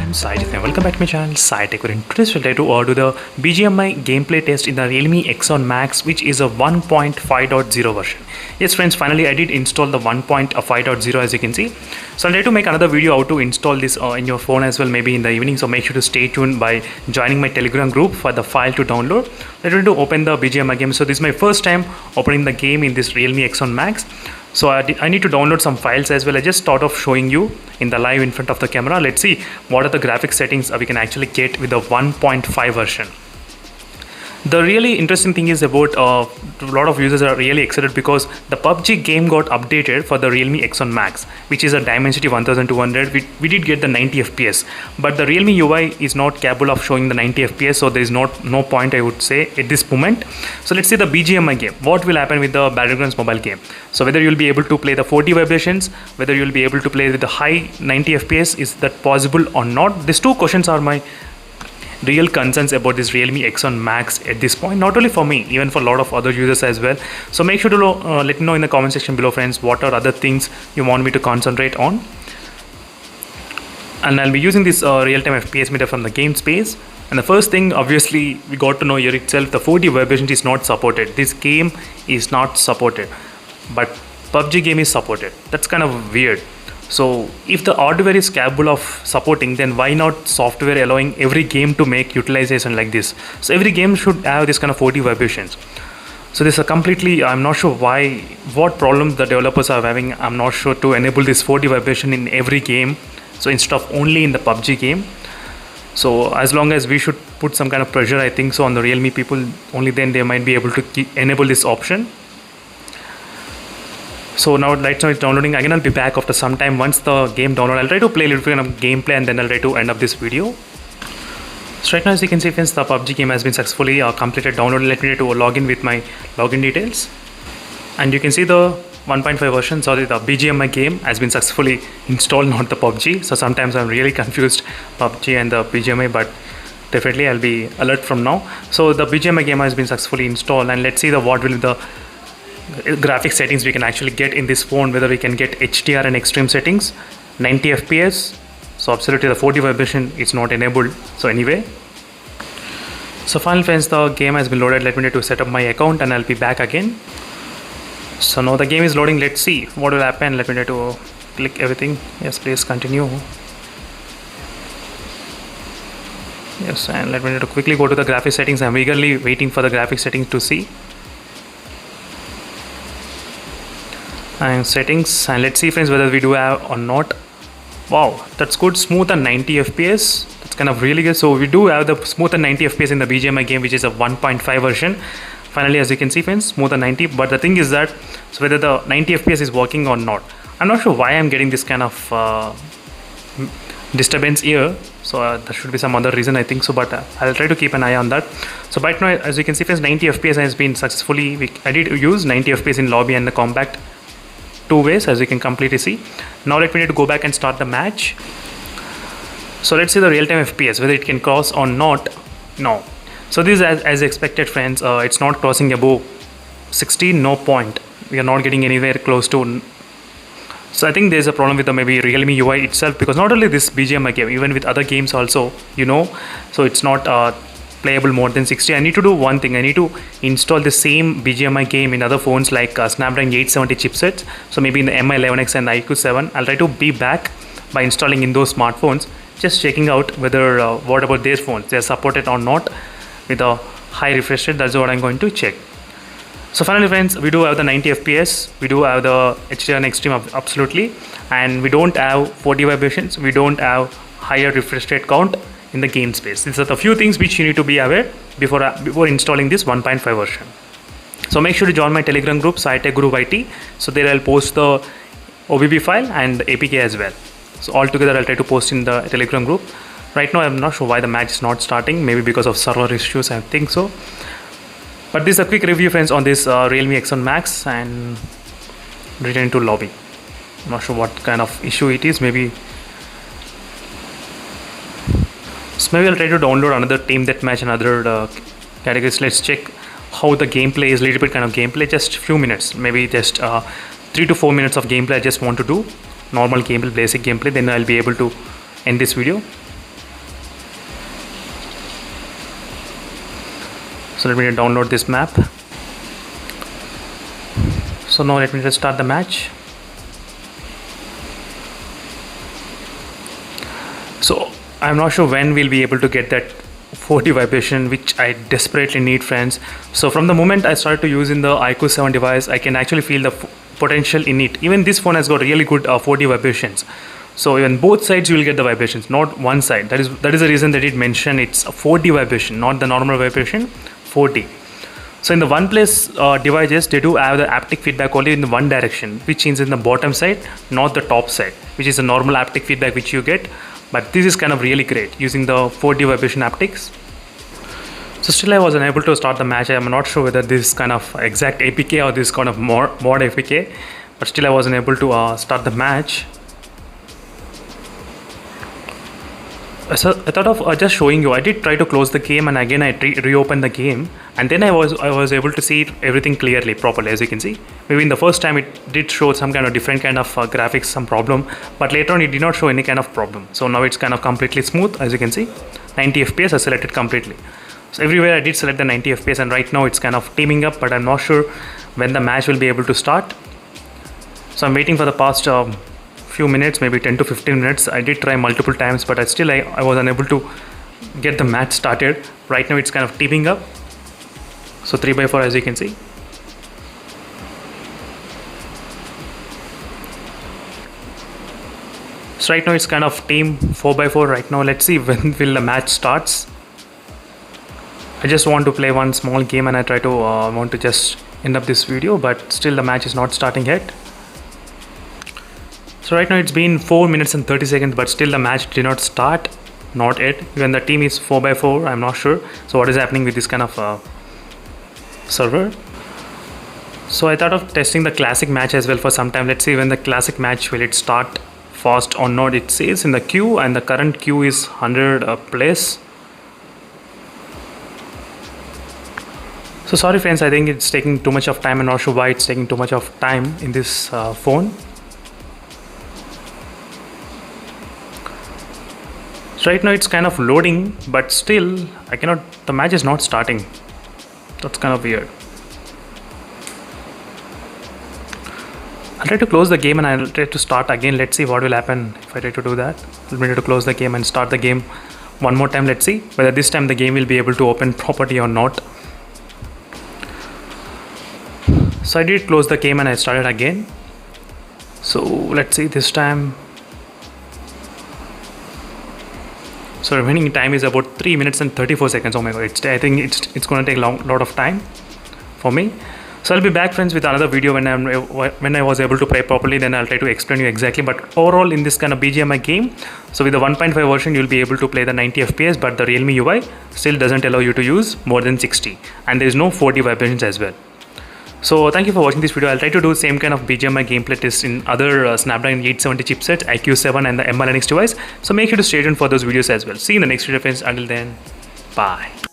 I'm Sai and welcome back to my channel Sai Tech. In today's video, we'll do the BGMI gameplay test in the Realme X7 Max, which is a 1.5.0 version. Yes friends, finally I did install the 1.5.0 as you can see. So I'll try to make another video how to install this in your phone as well, maybe in the evening. So make sure to stay tuned by joining my Telegram group for the file to download. Let me to open the BGMI game. So this is my first time opening the game in this Realme X7 Max. So I need to download some files as well. I just thought of showing you in the live in front of the camera. Let's see what are the graphic settings we can actually get with the 1.5 version. The really interesting thing is about a lot of users are really excited because the PUBG game got updated for the Realme X7 Max, which is a Dimensity 1200. We did get the 90 FPS, but the Realme UI is not capable of showing the 90 FPS, so there is no point I would say at this moment. So let's see the BGMI game. What will happen with the Battlegrounds mobile game? So whether you'll be able to play the 40 vibrations, whether you'll be able to play with the high 90 FPS, is that possible or not? These two questions are my real concerns about this Realme X7 Max at this point, not only for me, even for a lot of other users as well. So make sure to let me know in the comment section below friends, what are other things you want me to concentrate on. And I'll be using this real-time FPS meter from the game space. And the first thing, obviously, we got to know here itself, the 40 vibrations is not supported. This game is not supported, but PUBG game is supported. That's kind of weird. So if the hardware is capable of supporting, then why not software allowing every game to make utilization like this? So every game should have this kind of 40 vibrations. So this is a completely, I'm not sure what problem the developers are having. I'm not sure to enable this 40 vibration in every game. So instead of only in the PUBG game. So as long as we should put some kind of pressure, I think so, on the Realme people, only then they might be able to enable this option. So now right now it's downloading. Again, I'll be back after some time. Once the game download, I'll try to play a little bit of gameplay and then I'll try to end up this video. So right now, as you can see friends, the PUBG game has been successfully completed download. Let me try to log in with my login details. And you can see the 1.5 version, sorry, the BGMI game has been successfully installed, not the PUBG. So sometimes I'm really confused PUBG and the BGMI, but definitely I'll be alert from now. So the BGMI game has been successfully installed, and let's see what will be the graphic settings we can actually get in this phone, whether we can get HDR and extreme settings, 90 FPS. So absolutely the 40 vibration is not enabled. So anyway, so finally friends, the game has been loaded. Let me need to set up my account and I'll be back again. So now the game is loading. Let's see what will happen. Let me need to click everything. Yes, please continue. Yes, and let me need to quickly go to the graphic settings. I'm eagerly waiting for the graphic settings to see. And settings, and let's see friends whether we do have or not. Wow, that's good. Smooth and 90 FPS. That's kind of really good. So we do have the smooth and 90 FPS in the BGMI game, which is a 1.5 version. Finally, as you can see friends, smooth and 90. But the thing is that, so whether the 90 FPS is working or not, I'm not sure why I'm getting this kind of disturbance here. So there should be some other reason, I think so, but I'll try to keep an eye on that. So right now, as you can see friends, 90 FPS has been successfully, I did use 90 FPS in lobby and the combat, two ways, as you can completely see. Now let me need to go back and start the match. So let's see the real-time FPS, whether it can cross or not. No. So this is as expected friends. It's not crossing above 60, no point. We are not getting anywhere close to. So I think there's a problem with the maybe Realme UI itself, because not only this BGMI game, even with other games also, so it's not playable more than 60. I need to do one thing. I need to install the same BGMI game in other phones like Snapdragon 870 chipsets. So maybe in the Mi11X and the iQOO 7. I'll try to be back by installing in those smartphones, just checking out whether what about their phones, they are supported or not with a high refresh rate. That's what I'm going to check. So finally friends, we do have the 90 FPS, we do have the HDR and extreme absolutely, and we don't have 40 vibrations, we don't have higher refresh rate count in the game space. These are the few things which you need to be aware before installing this 1.5 version. So make sure to join my Telegram group, Sai Tech Group IT. So there I'll post the OBB file and the APK as well. So all together I'll try to post in the Telegram group. Right now I'm not sure why the match is not starting, maybe because of server issues, I think so. But this is a quick review friends on this Realme X7 Max, and return to lobby. I'm not sure what kind of issue it is. Maybe I'll try to download another team that match and other categories. Let's check how the gameplay is. Little bit kind of gameplay, just few minutes, maybe just 3 to 4 minutes of gameplay I just want to do. Normal gameplay, basic gameplay, then I'll be able to end this video. So let me download this map. So now let me just start the match. So I'm not sure when we'll be able to get that 4D vibration, which I desperately need, friends. So from the moment I started to use in the iQOO 7 device, I can actually feel the potential in it. Even this phone has got really good 4D vibrations. So even both sides you will get the vibrations, not one side. That is the reason they did mention it's a 4D vibration, not the normal vibration, 4D. So in the OnePlus devices, they do have the haptic feedback only in the one direction, which is in the bottom side, not the top side, which is the normal haptic feedback which you get. But this is kind of really great using the 4D vibration haptics. So still I was unable to start the match. I'm not sure whether this is kind of exact APK or this kind of mod APK, but still I wasn't able to start the match. So I thought of just showing you. I did try to close the game, and again I reopened the game, and then I was able to see everything clearly, properly, as you can see. Maybe in the first time it did show some kind of different kind of graphics, some problem, but later on it did not show any kind of problem. So now it's kind of completely smooth, as you can see. 90 FPS I selected completely. So everywhere I did select the 90 FPS, and right now it's kind of teaming up, but I'm not sure when the match will be able to start. So I'm waiting for the past few minutes, maybe 10 to 15 minutes. I did try multiple times, but I was unable to get the match started. Right now it's kind of teaming up. So 3x4, as you can see. So right now it's kind of team 4x4 right now. Let's see when will the match starts. I just want to play one small game, and I try to want to just end up this video, but still the match is not starting yet. So right now it's been 4 minutes and 30 seconds, but still the match did not start, not yet. Even the team is 4x4, I'm not sure. So what is happening with this kind of server? So I thought of testing the classic match as well for some time. Let's see when the classic match will it start fast or not. It says in the queue, and the current queue is 100 place. So sorry friends, I think it's taking too much of time. I'm not sure why it's taking too much of time in this phone. So right now it's kind of loading, but still the match is not starting. That's kind of weird. I'll try to close the game and I'll try to start again. Let's see what will happen if I try to do that. I'll try to close the game and start the game one more time. Let's see whether this time the game will be able to open properly or not. So I did close the game and I started again. So let's see this time. So remaining time is about 3 minutes and 34 seconds. Oh my god, I think it's going to take a lot of time for me. So I'll be back friends with another video when I was able to play properly. Then I'll try to explain you exactly. But overall in this kind of BGMI game, so with the 1.5 version you'll be able to play the 90 FPS, but the Realme UI still doesn't allow you to use more than 60, and there is no 4D vibrations as well. So thank you for watching this video. I'll try to do the same kind of BGMI gameplay test in other Snapdragon 870 chipsets, IQ7 and the MLNX device. So make sure to stay tuned for those videos as well. See you in the next video friends. Until then, bye.